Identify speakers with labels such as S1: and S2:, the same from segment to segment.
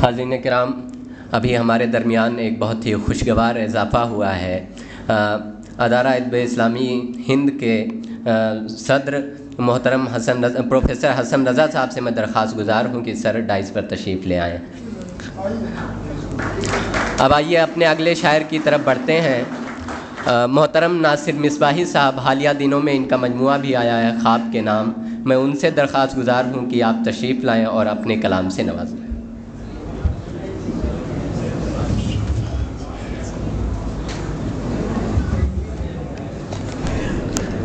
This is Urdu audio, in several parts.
S1: حاضرین کرام، ابھی ہمارے درمیان ایک بہت ہی خوشگوار اضافہ ہوا ہے۔ ادارہ ادب اسلامی ہند کے صدر محترم پروفیسر حسن رضا صاحب سے میں درخواست گزار ہوں کہ سر ڈائز پر تشریف لے آئیں۔ اب آئیے اپنے اگلے شاعر کی طرف بڑھتے ہیں۔ محترم ناصر مصباحی صاحب، حالیہ دنوں میں ان کا مجموعہ بھی آیا ہے خواب کے نام۔ میں ان سے درخواست گزار ہوں کہ آپ تشریف لائیں اور اپنے کلام سے نوازیں۔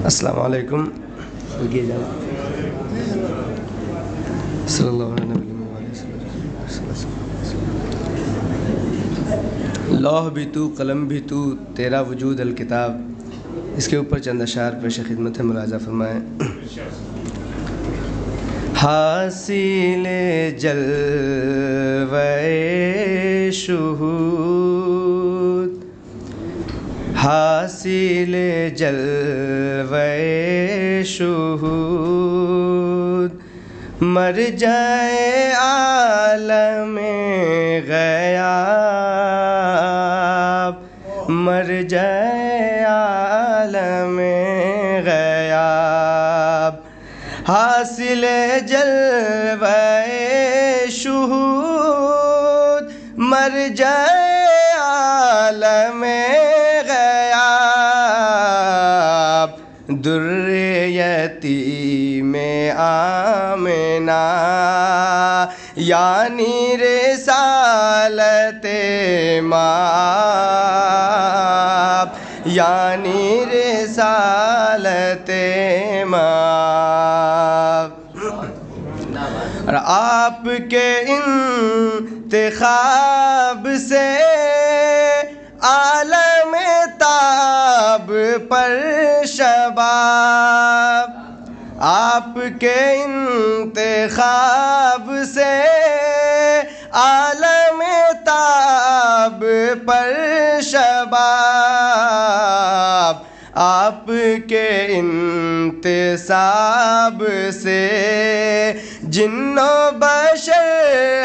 S2: السلام علیکم۔ صلی اللہ علیہ وسلم۔ لوح بھی تو، قلم بھی تو، تیرا وجود الکتاب۔ اس کے اوپر چند اشعار پیش خدمت ہے، ملاحظہ فرمائیں۔ حاصل جلوہ شہود، حاصل جلوہ شہود، مرجع عالم غیاب، مرجع عالم غیاب، حاصل جلوہ شہود، مرجع عالم غیاب، در یتیم آمنہ یعنی رسالت مآب، یعنی رسالت مآب۔ اور آپ کے انتخاب سے عالم تاب پر شباب، آپ کے انتخاب سے عالم تاب پر شباب، آپ کے انتصاب سے جن و بشر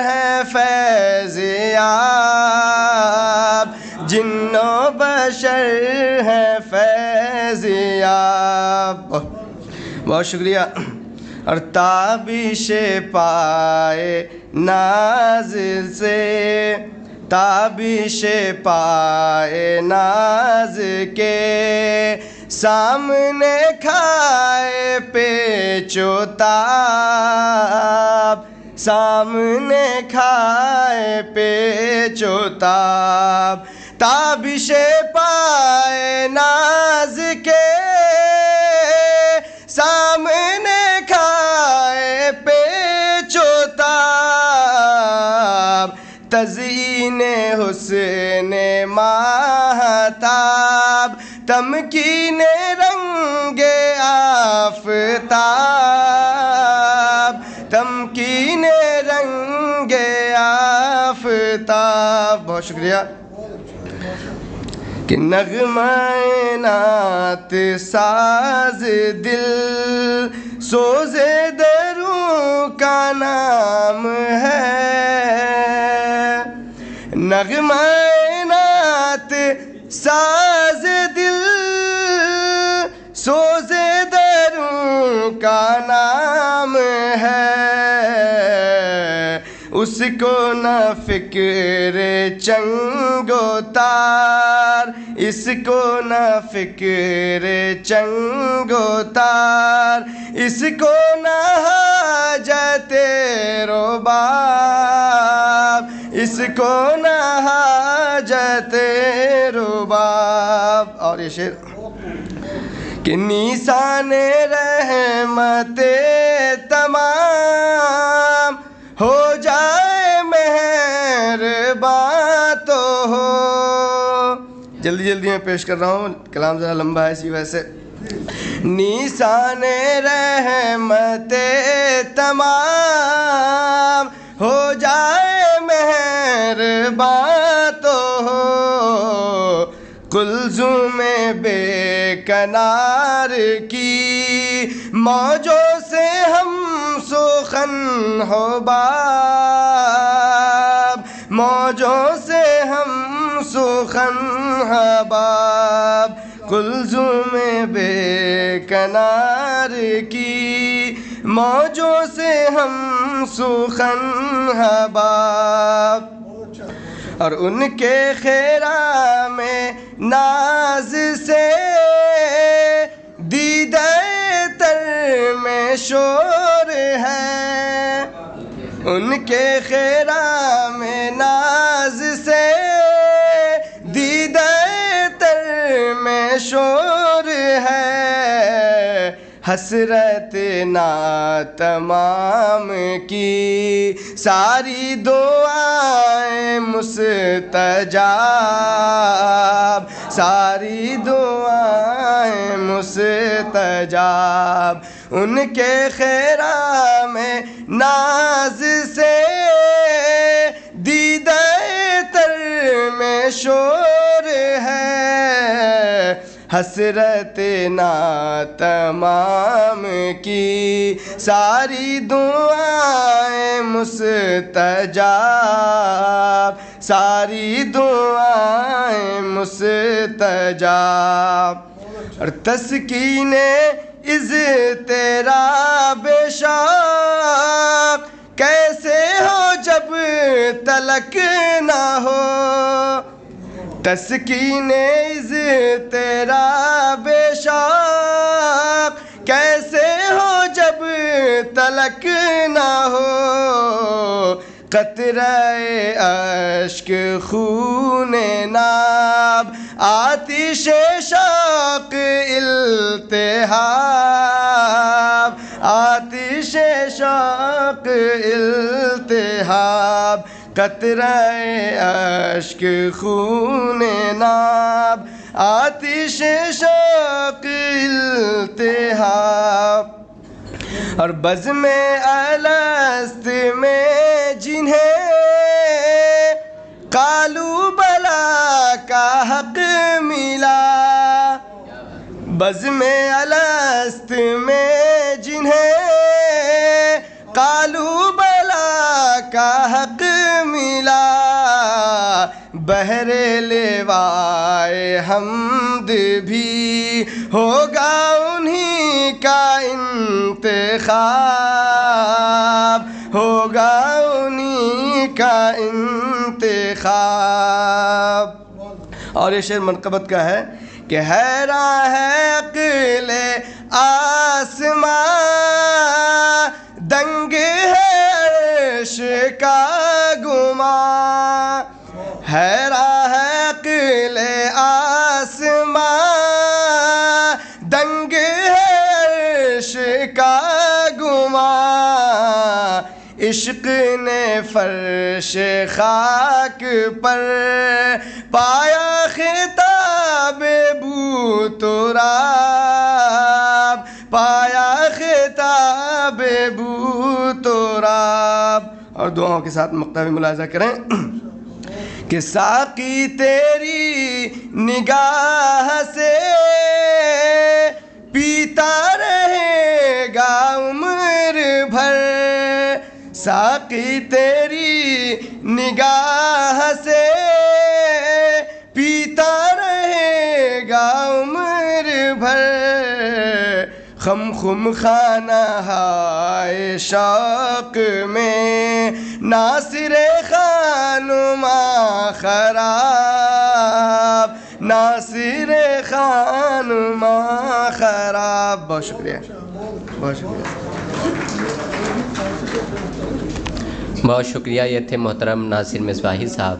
S2: ہیں فیض یاب، جن و بشر ہیں فیض یاب۔ بہت شکریہ۔ اور تابش پائے ناز سے، تابش پائے ناز کے سامنے کھائے پیچ و تاب، سامنے کھائے پیچ و تاب، تابش پائے ناز کے سامنے کھائے پیچ و تاب، تزئین حسن ماہتاب، تمکین رنگ آفتاب، تمکین رنگ آفتاب۔ بہت شکریہ۔ کہ نغمہ نعت ساز دل سوز دروں کا نام ہے، نغمہ نعت ساز دل سوز دروں کا نام ہے، اس کو نہ فکر چنگ و تار، اس کو نہ فکر چنگ و تار، اس کو نہ حاجت رباب، اس کو نہ حاجت رباب۔ اور یہ شعر کہ نیسان رحمت تمام ہو جائے مہرباں تو ہو۔ جلدی جلدی میں پیش کر رہا ہوں، کلام ذرا لمبا ہے اسی وجہ سے۔ نیسان رحمت تمام ہو جائے مہرباں تو ہو، قلزم بے کنار کی موجوں سے ہم سخن ہو باب، موجوں سے ہم سخن حباب قلزم بے کنار کی موجوں سے ہم سخن حباب اور ان کے خیرہ میں ناز سے دیدہ تر میں شور ہے ان کے خیرہ میں ناز سے دیدہ تر میں شور ہے حسرت ناتمام کی ساری دعائیں مستجاب ساری دعائیں مستجاب ان کے خیرہ میں ناز سے دیدہ تر میں شور ہے حسرت ناتمام کی ساری دعائیں مستجاب ساری دعائیں مستجاب اور تسکین اضطراب شوق کیسے ہو جب تلک نہ ہو تسکین اضطراب شوق کیسے ہو جب تلک نہ ہو قطرہ اشک خون ناب آتش شوق التہاب آتش شوق التہاب قطرہ اشک خون ناب آتش شوق التہاب اور بزم الست میں جنہیں قالو بلا کا حق ملا بزم الست میں جنہیں قالو بلا کا حق ملا بہر لوائے حمد بھی ہوگا انہی کا انتخاب ہوگا انہی کا انتخاب اور یہ شعر منقبت کا ہے کہ حیراں ہے عقل آسماں دنگ ہے عرش کا گماں حیراں ہے عقل آسماں دنگ ہے عرش کا گماں عشق نے فرش خاک پر پایا خطاب بو تراب پایا خطاب بو تراب اور دعاؤں کے ساتھ مقطع بھی ملاحظہ کریں کہ ساقی تیری نگاہ سے پیتا رہے گا عمر بھر ساقی تیری نگاہ سے پیتا رہے گا عمر بھر خم خم خانہ ہائے شوق میں ناصر خانما خراب ناصر خانما خراب بہت شکریہ بہت شکریہ
S1: بہت شکریہ یہ تھے محترم ناصر مصباحی صاحب